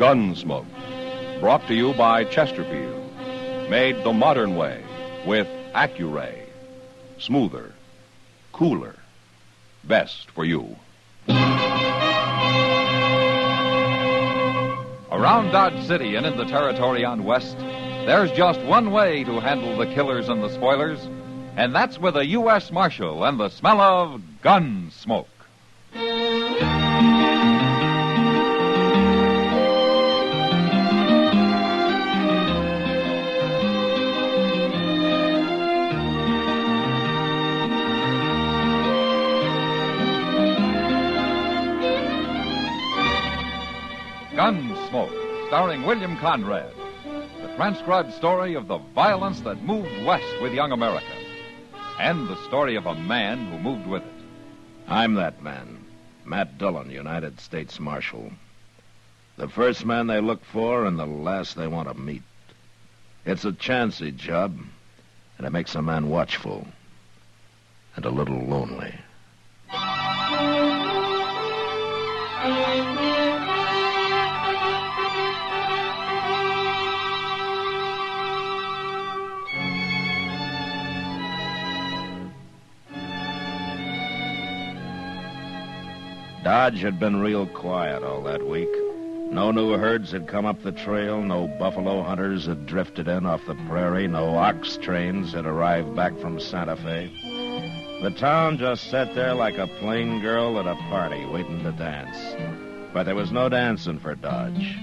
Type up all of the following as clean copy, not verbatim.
Gunsmoke, brought to you by Chesterfield, made the modern way with Accuray. Smoother, cooler, best for you. Around Dodge City and in the territory on West, there's just one way to handle the killers and the spoilers, and that's with a U.S. Marshal and the smell of Gunsmoke. Gunsmoke, starring William Conrad. The transcribed story of the violence that moved west with young America. And the story of a man who moved with it. I'm that man, Matt Dillon, United States Marshal. The first man they look for and the last they want to meet. It's a chancy job, and it makes a man watchful and a little lonely. Dodge had been real quiet all that week. No new herds had come up the trail, no buffalo hunters had drifted in off the prairie, no ox trains had arrived back from Santa Fe. The town just sat there like a plain girl at a party waiting to dance. But there was no dancing for Dodge.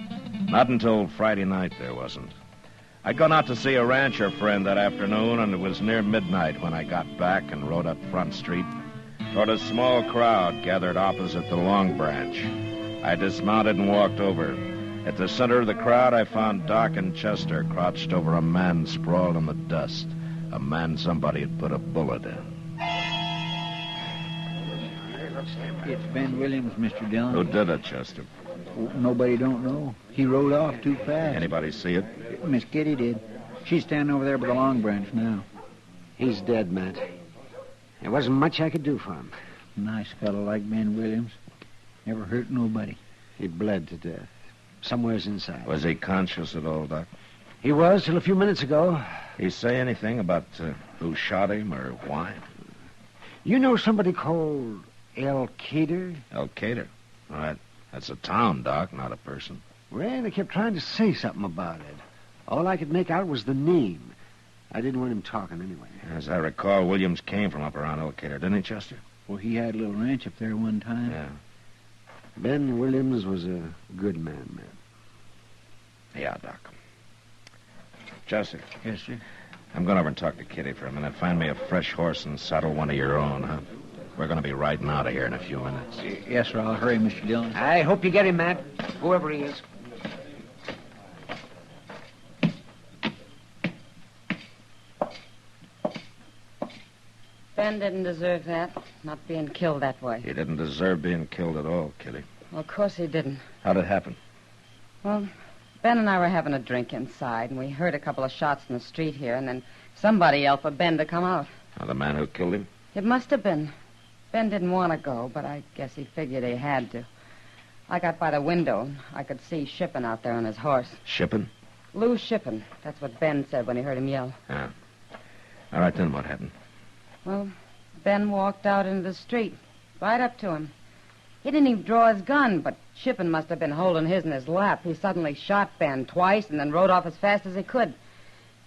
Not until Friday night there wasn't. I'd gone out to see a rancher friend that afternoon, and it was near midnight when I got back and rode up Front Street toward a small crowd gathered opposite the Long Branch. I dismounted and walked over. At the center of the crowd, I found Doc and Chester crouched over a man sprawled in the dust. A man somebody had put a bullet in. It's Ben Williams, Mr. Dillon. Who did it, Chester? Nobody don't know. He rode off too fast. Anybody see it? Miss Kitty did. She's standing over there by the Long Branch now. He's dead, Matt. There wasn't much I could do for him. Nice fellow like Ben Williams. Never hurt nobody. He bled to death. Somewhere's inside. Was he conscious at all, Doc? He was till a few minutes ago. He say anything about who shot him or why? You know somebody called Elkader? Elkader? All right. That's a town, Doc, not a person. Well, they kept trying to say something about it. All I could make out was the name. I didn't want him talking anyway. As I recall, Williams came from up around Elkader, didn't he, Chester? Well, he had a little ranch up there one time. Yeah. Ben Williams was a good man. Yeah, Doc. Chester. Yes, sir. I'm going over and talk to Kitty for a minute. Find me a fresh horse and saddle one of your own, huh? We're going to be riding out of here in a few minutes. Yes, sir. I'll hurry, Mr. Dillon. I hope you get him, Matt, whoever he is. Ben didn't deserve that, not being killed that way. He didn't deserve being killed at all, Kitty. Well, of course he didn't. How'd it happen? Well, Ben and I were having a drink inside, and we heard a couple of shots in the street here, and then somebody yelled for Ben to come out. The man who killed him? It must have been. Ben didn't want to go, but I guess he figured he had to. I got by the window, and I could see Shippen out there on his horse. Shippen? Lou Shippen. That's what Ben said when he heard him yell. Yeah. All right, then what happened? Well, Ben walked out into the street, right up to him. He didn't even draw his gun, but Shippen must have been holding his in his lap. He suddenly shot Ben twice and then rode off as fast as he could.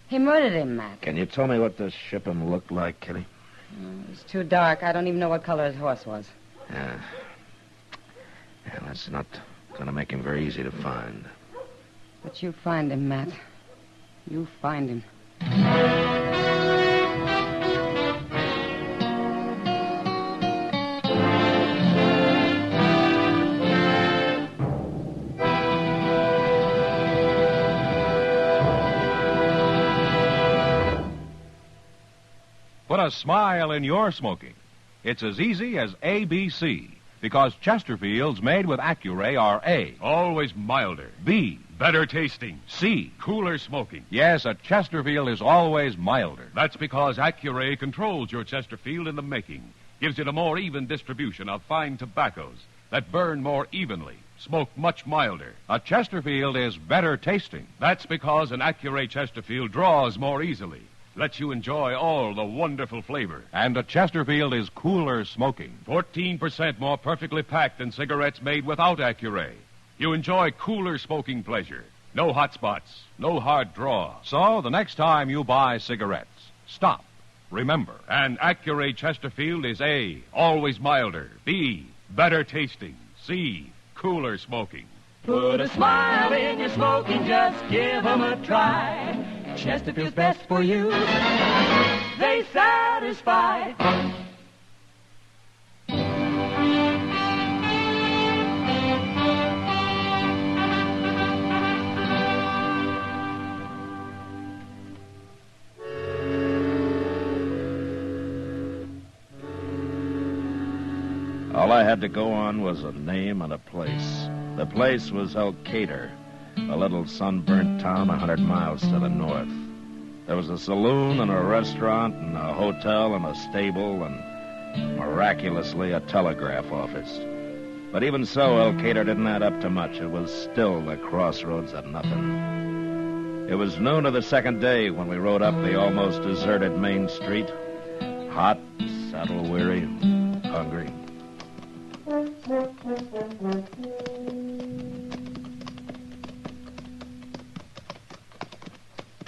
He murdered him, Matt. Can you tell me what this Shippen looked like, Kitty? It was too dark. I don't even know what color his horse was. Yeah, that's not going to make him very easy to find. But you find him, Matt. You find him. Put a smile in your smoking. It's as easy as ABC, because Chesterfields made with Accuray are A. Always milder. B. Better tasting. C. Cooler smoking. Yes, a Chesterfield is always milder. That's because Accuray controls your Chesterfield in the making. Gives it a more even distribution of fine tobaccos that burn more evenly, smoke much milder. A Chesterfield is better tasting. That's because an Accuray Chesterfield draws more easily, lets you enjoy all the wonderful flavor. And a Chesterfield is cooler smoking. 14% more perfectly packed than cigarettes made without Accuray. You enjoy cooler smoking pleasure. No hot spots, no hard draw. So the next time you buy cigarettes, stop. Remember. And Accuray Chesterfield is A, always milder. B, better tasting. C, cooler smoking. Put a smile in your smoking, just give 'em a try. Chesterfield's best for you. They satisfy. All I had to go on was a name and a place. The place was Elkader, a little sunburnt town 100 miles to the north. There was a saloon and a restaurant and a hotel and a stable and, miraculously, a telegraph office. But even so, Elkader didn't add up to much. It was still the crossroads of nothing. It was noon of the second day when we rode up the almost deserted main street. Hot, saddle-weary, hungry.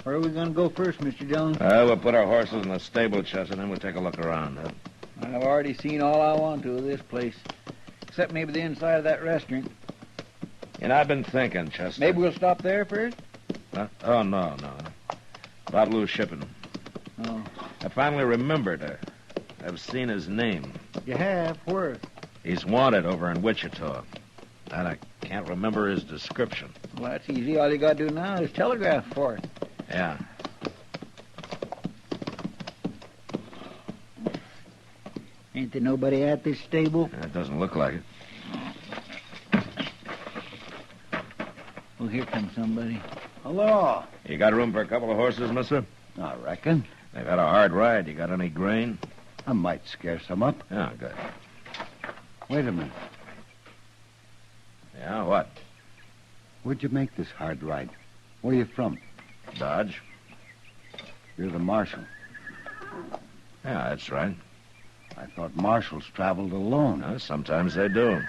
Where are we going to go first, Mr. Dillon? We'll put our horses in the stable chest, and then we'll take a look around. I've already seen all I want to of this place, except maybe the inside of that restaurant. You know, I've been thinking, Chester. Maybe we'll stop there first? Huh? Oh, no. About Lou Shippen. Oh. I finally remembered. I've seen his name. You have? Where? He's wanted over in Wichita. And I can't remember his description. Well, that's easy. All you got to do now is telegraph for it. Yeah. Ain't there nobody at this stable? It doesn't look like it. Well, here comes somebody. Hello. You got room for a couple of horses, mister? I reckon. They've had a hard ride. You got any grain? I might scare some up. Yeah, good. Wait a minute. Yeah, what? Where'd you make this hard ride? Where you from? Dodge? You're the marshal. Yeah, that's right. I thought marshals traveled alone. Sometimes they do.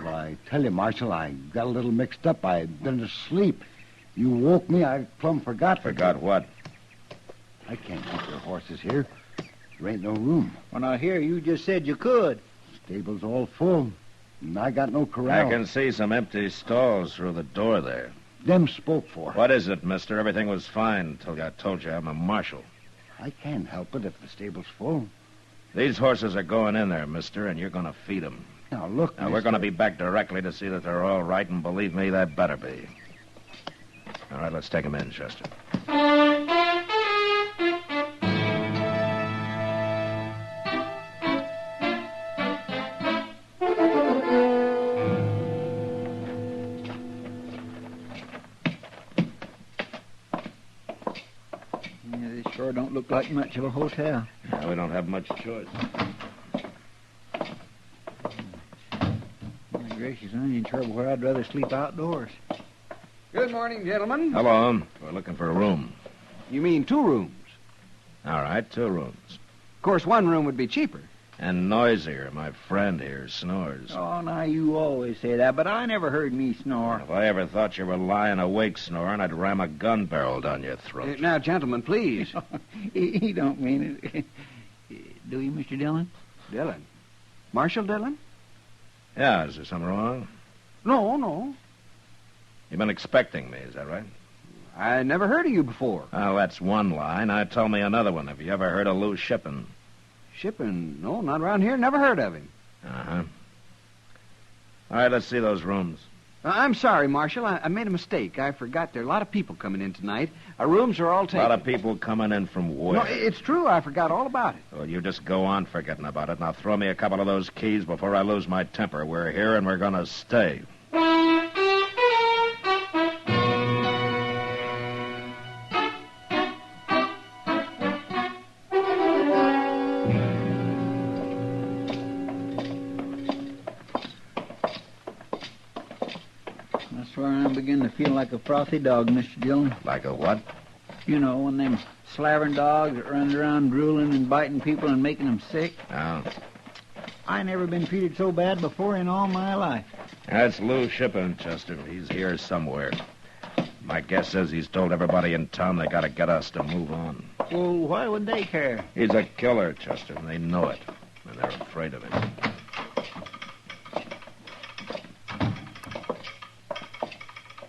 Well, I tell you, Marshal, I got a little mixed up. I'd been asleep. You woke me. I plumb forgot. Forgot what? I can't keep your horses here. There ain't no room. Well, now, here, you just said you could. Stable's all full. And I got no corral. I can see some empty stalls through the door there. Them spoke for. What is it, mister? Everything was fine until I told you I'm a marshal. I can't help it if the stable's full. These horses are going in there, mister, and you're going to feed them. Now, look, Now, we're going to be back directly to see that they're all right, and believe me, they better be. All right, let's take them in, Chester. Yeah, this sure don't look like much of a hotel. Yeah, we don't have much choice. My gracious, I ain't sure where I'd rather sleep outdoors. Good morning, gentlemen. Hello. We're looking for a room. You mean 2 rooms? All right, 2 rooms. Of course, 1 room would be cheaper. And noisier. My friend here snores. Oh, now, you always say that, but I never heard me snore. If I ever thought you were lying awake snoring, I'd ram a gun barrel down your throat. Now, gentlemen, please. He don't mean it. Do you, Mr. Dillon? Dillon. Marshal Dillon? Yeah, is there something wrong? No. You've been expecting me, is that right? I never heard of you before. Oh, that's one lie. Now tell me another one. Have you ever heard of Lou Shippen? Shippen? No, not around here. Never heard of him. Uh-huh. All right, let's see those rooms. I'm sorry, Marshal. I made a mistake. I forgot there are a lot of people coming in tonight. Our rooms are all A taken. lot of people coming in from where? No, it's true. I forgot all about it. Well, you just go on forgetting about it. Now throw me a couple of those keys before I lose my temper. We're here and we're going to stay. begin to feel like a frothy dog, Mr. Dillon. Like a what? You know, one of them slavering dogs that runs around drooling and biting people and making them sick. Oh. I never been treated so bad before in all my life. That's Lou Shippen, Chester. He's here somewhere. My guess is he's told everybody in town they gotta get us to move on. Well, why would they care? He's a killer, Chester, and they know it. And they're afraid of him.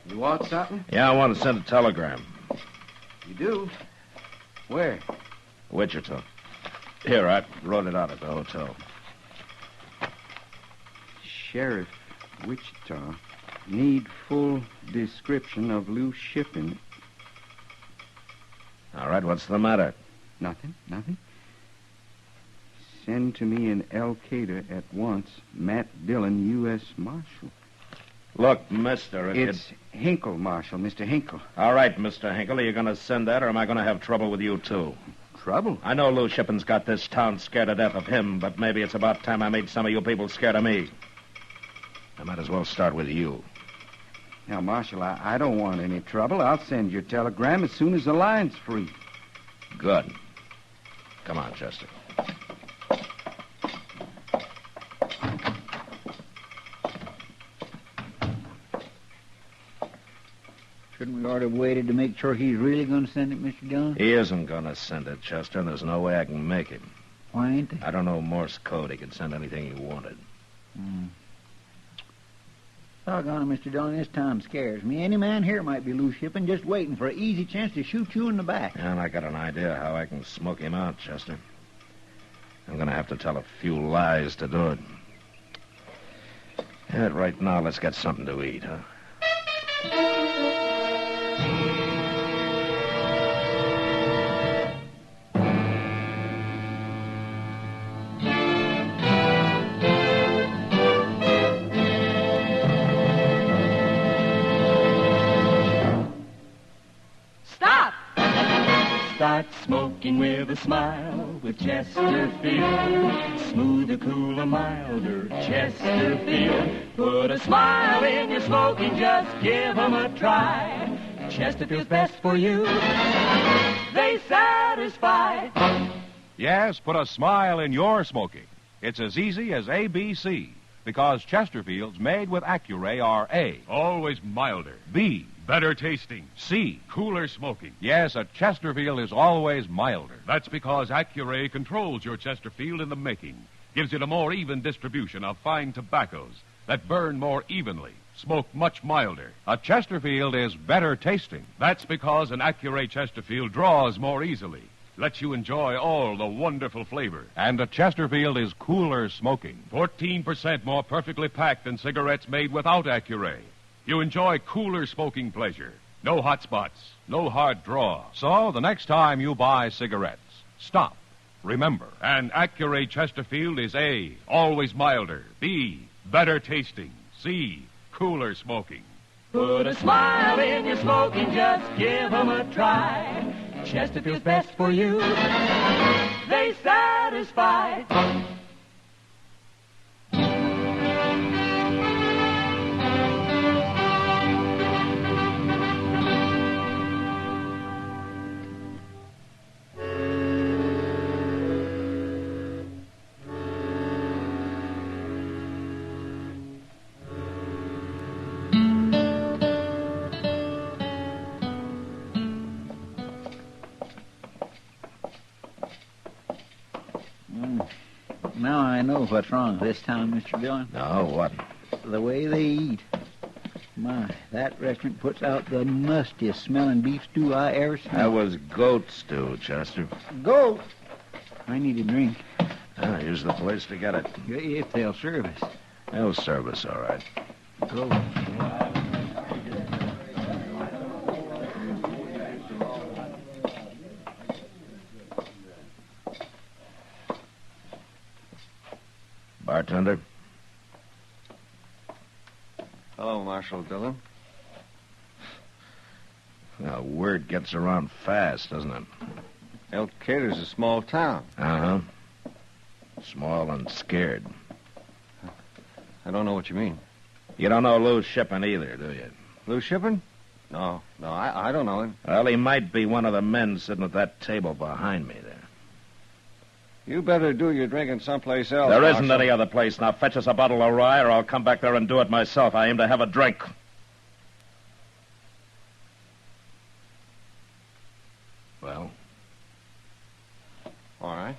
You want something? Yeah, I want to send a telegram. You do? Where? Wichita. Here, I wrote it out at the hotel. Sheriff, Wichita. Need full description of Lou Shippen. All right, what's the matter? Nothing. Send to me in Elkader at once. Matt Dillon, U.S. Marshal. Look, mister, It's Hinkle, Marshal, Mr. Hinkle. All right, Mr. Hinkle, are you going to send that, or am I going to have trouble with you, too? Trouble? I know Lou Shippen's got this town scared to death of him, but maybe it's about time I made some of you people scared of me. I might as well start with you. Now, Marshal, I don't want any trouble. I'll send your telegram as soon as the line's free. Good. Come on, Chester. Shouldn't we ought to have waited to make sure he's really going to send it, Mr. Dillon? He isn't going to send it, Chester, and there's no way I can make him. Why ain't they? I don't know Morse code. He could send anything he wanted. Doggone it, Mr. Dillon, this town scares me. Any man here might be Lou Shippen, just waiting for an easy chance to shoot you in the back. And I got an idea how I can smoke him out, Chester. I'm going to have to tell a few lies to do it. Yeah, right now, let's get something to eat, huh? Start smoking with a smile with Chesterfield. Smoother, cooler, milder Chesterfield. Put a smile in your smoking, just give 'em a try. Chesterfield's best for you. They satisfy. Yes, put a smile in your smoking. It's as easy as ABC, because Chesterfields made with Accuray are A. Always milder. B. Better tasting. C. Cooler smoking. Yes, a Chesterfield is always milder. That's because Accuray controls your Chesterfield in the making. Gives it a more even distribution of fine tobaccos that burn more evenly, smoke much milder. A Chesterfield is better tasting. That's because an Accuray Chesterfield draws more easily, lets you enjoy all the wonderful flavor. And a Chesterfield is cooler smoking. 14% more perfectly packed than cigarettes made without Accuray. You enjoy cooler smoking pleasure. No hot spots, no hard draw. So the next time you buy cigarettes, stop. Remember. And Accuray Chesterfield is A, always milder. B, better tasting. C, cooler smoking. Put a smile in your smoking, just give 'em a try. Chesterfield's best for you. They satisfy. Now I know what's wrong with this town, Mr. Dillon. No, what? The way they eat. My, that restaurant puts out the mustiest smelling beef stew I ever smelled. That was goat stew, Chester. Goat? I need a drink. Ah, here's the place to get it. If they'll serve us. They'll serve us, all right. Goat. Bartender? Hello, Marshal Dillon. Now, word gets around fast, doesn't it? Elkader's a small town. Uh-huh. Small and scared. I don't know what you mean. You don't know Lou Shippen either, do you? Lou Shippen? No, I don't know him. Well, he might be one of the men sitting at that table behind me there. You better do your drinking someplace else, There isn't Marshal. any other place. Now fetch us a bottle of rye, or I'll come back there and do it myself. I aim to have a drink. Well? All right.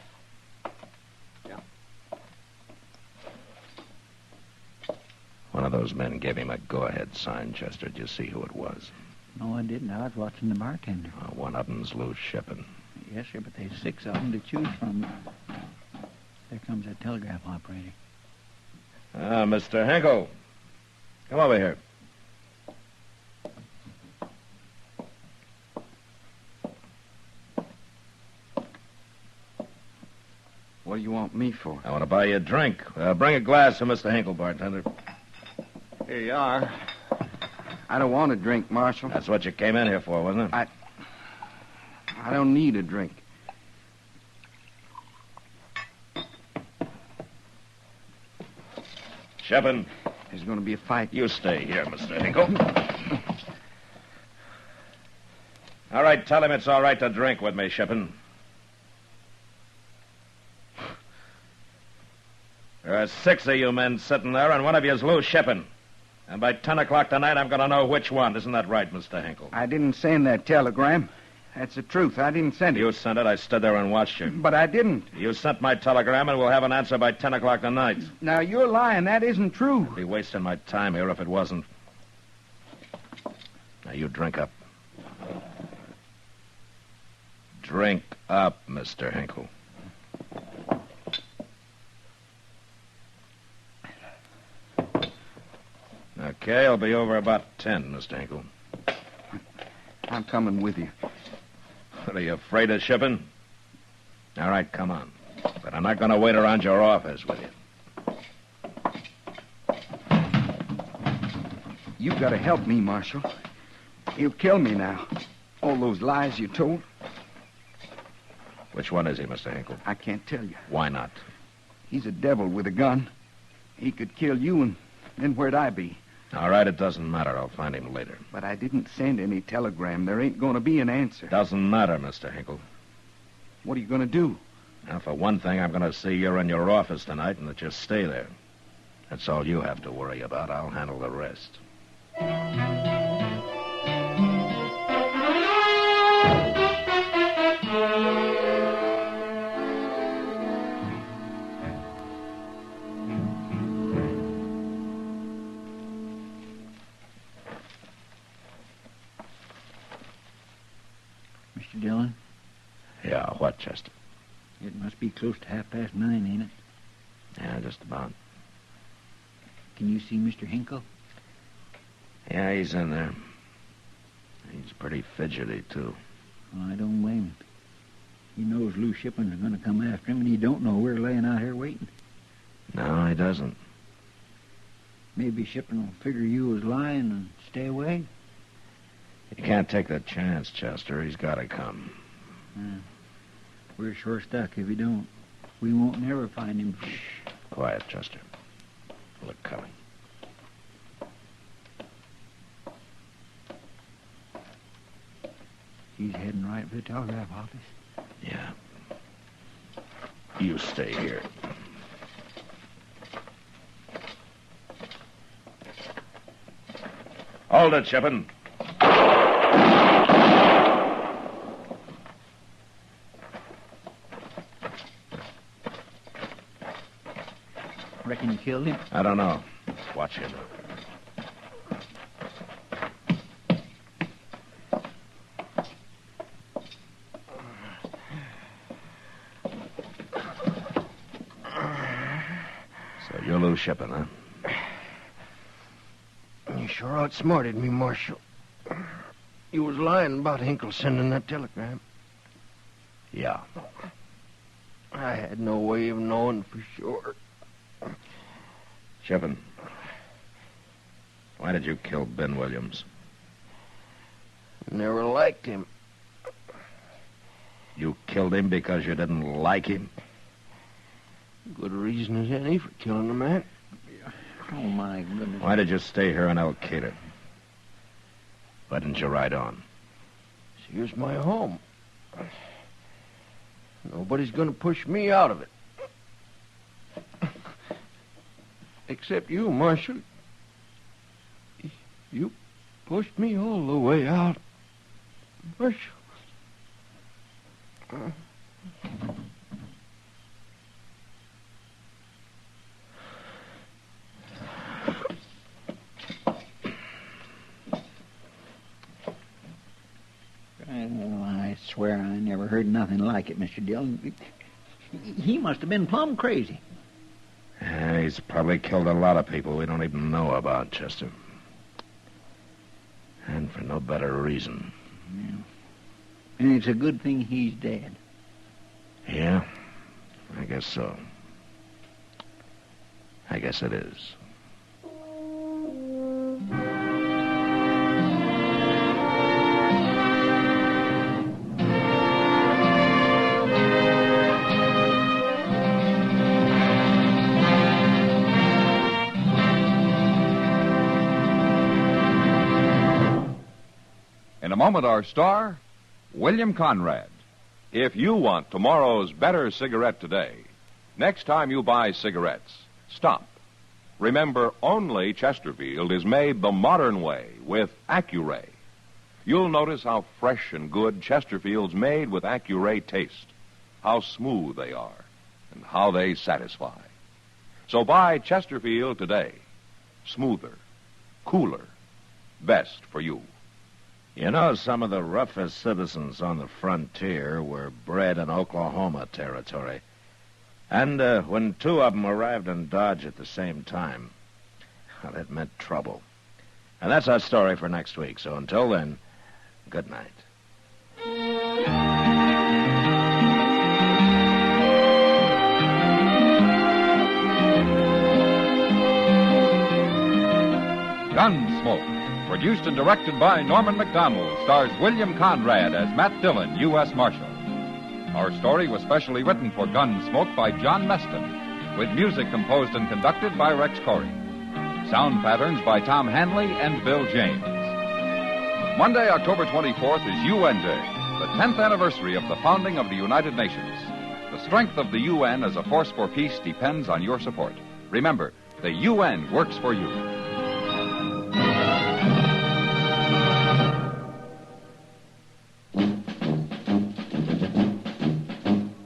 One of those men gave him a go-ahead sign, Chester. Did you see who it was? No, I didn't. I was watching the bartender. One of them's Lou Shippen. Yes, sir, but there's 6 of them to choose from. There comes that telegraph operator. Mr. Hinkle. Come over here. What do you want me for? I want to buy you a drink. Bring a glass for Mr. Hinkle, bartender. Here you are. I don't want a drink, Marshal. That's what you came in here for, wasn't it? I don't need a drink. Shippen. There's going to be a fight. You stay here, Mr. Hinkle. All right, tell him it's all right to drink with me, Shippen. There are 6 of you men sitting there, and one of you is Lou Shippen. And by 10 o'clock tonight, I'm going to know which one. Isn't that right, Mr. Hinkle? I didn't send that telegram. That's the truth. I didn't send it. You sent it. I stood there and watched you. But I didn't. You sent my telegram, and we'll have an answer by 10 o'clock tonight. Now, you're lying. That isn't true. I'd be wasting my time here if it wasn't. Now, you drink up. Drink up, Mr. Hinkle. Okay, I'll be over about 10, Mr. Hinkle. I'm coming with you. What, are you afraid of Shippen? All right, come on. But I'm not going to wait around your office with you. You've got to help me, Marshal. He'll kill me now. All those lies you told. Which one is he, Mr. Hinkle? I can't tell you. Why not? He's a devil with a gun. He could kill you, and then where'd I be? All right, it doesn't matter. I'll find him later. But I didn't send any telegram. There ain't going to be an answer. Doesn't matter, Mr. Hinkle. What are you going to do? Now, for one thing, I'm going to see you're in your office tonight and that you stay there. That's all you have to worry about. I'll handle the rest. Mr. Dillon? Yeah, what, Chester? It must be close to 9:30, ain't it? Yeah, just about. Can you see Mr. Hinkle? Yeah, he's in there. He's pretty fidgety, too. Well, I don't blame him. He knows Lou Shippen's going to come after him, and he don't know we're laying out here waiting. No, he doesn't. Maybe Shippen will figure you was lying and stay away. You can't take that chance, Chester. He's got to come. We're sure stuck if he don't. We won't never find him. Shh. Quiet, Chester. Look coming. He's heading right for the telegraph office. Yeah. You stay here. Hold it, Shippen. Reckon you killed him? I don't know. Watch him. So you're Lou Shippen, huh? You sure outsmarted me, Marshal. You was lying about Hinkle sending that telegram. Yeah. I had no way of knowing for sure. Shippen, why did you kill Ben Williams? Never liked him. You killed him because you didn't like him? Good reason as any for killing a man. Oh, my goodness. Why did you stay here in Elkader? Why didn't you ride on? Here's my home. Nobody's going to push me out of it. Except you, Marshal. You pushed me all the way out. Marshal. I swear I never heard nothing like it, Mr. Dillon. He must have been plumb crazy. Yeah, he's probably killed a lot of people we don't even know about, Chester. And for no better reason. Yeah. And it's a good thing he's dead. Yeah, I guess so. I guess it is. In a moment, our star, William Conrad. If you want tomorrow's better cigarette today, next time you buy cigarettes, stop. Remember, only Chesterfield is made the modern way with Accuray. You'll notice how fresh and good Chesterfield's made with Accuray taste, how smooth they are, and how they satisfy. So buy Chesterfield today. Smoother, cooler, best for you. You know, some of the roughest citizens on the frontier were bred in Oklahoma territory. And when two of them arrived in Dodge at the same time, well, it meant trouble. And that's our story for next week. So until then, good night. Gunsmoke, produced and directed by Norman Macdonnell, stars William Conrad as Matt Dillon, U.S. Marshal. Our story was specially written for Gunsmoke by John Meston, with music composed and conducted by Rex Corey. Sound patterns by Tom Hanley and Bill James. Monday, October 24th is UN Day, the 10th anniversary of the founding of the United Nations. The strength of the UN as a force for peace depends on your support. Remember, the UN works for you.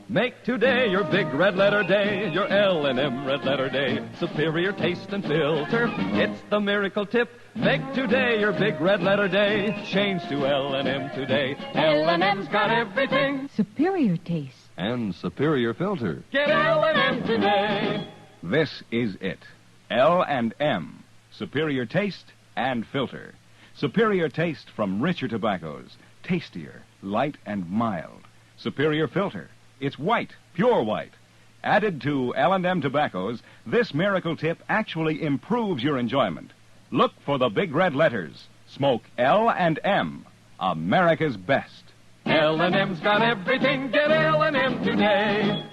Make today your big red letter day, your L&M red letter day. Superior taste and filter, it's the miracle tip. Make today your big red letter day. Change to L&M today. L&M's got everything. Superior taste. And superior filter. Get L&M today. This is it. L&M. Superior taste and filter. Superior taste from richer tobaccos. Tastier, light and mild. Superior filter. It's white, pure white. Added to L&M tobaccos, this miracle tip actually improves your enjoyment. Look for the big red letters. Smoke L&M, America's best. L&M's got everything. Get L&M today.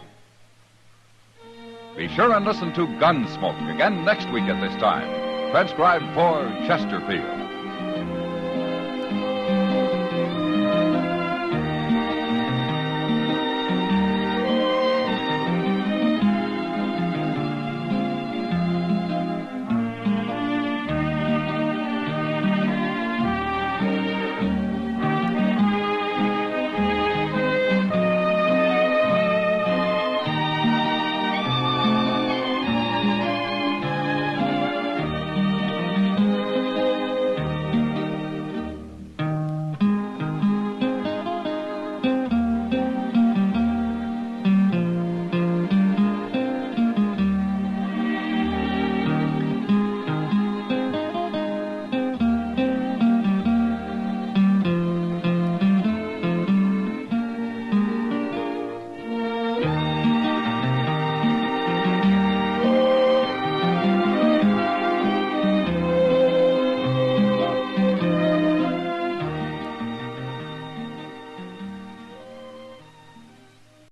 Be sure and listen to Gunsmoke again next week at this time. Transcribed for Chesterfield.